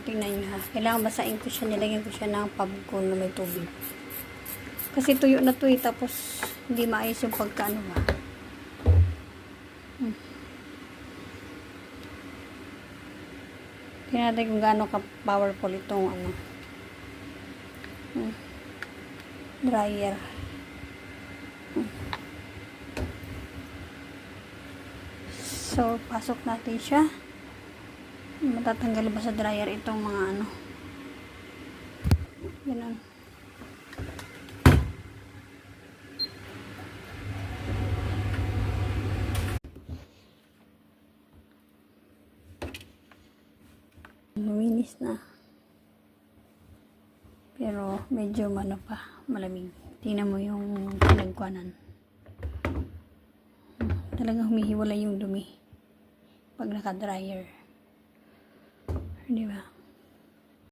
tingnan nyo ha. Kailangan basahin ko siya. Nilagyan ko siya ng pabko na may tubig. Kasi tuyo na to eh. Tapos hindi maayos yung pagkaano ba. Tingnan natin kung gaano ka-powerful itong ano. Dryer. So, pasok natin siya. Matatanggal ba sa dryer itong mga ano. Ganun. Luminis na. Pero medyo ano pa, malamig. Tingnan mo yung pinagkuanan. Talagang humihiwalay yung dumi pag naka-dryer. Di ba?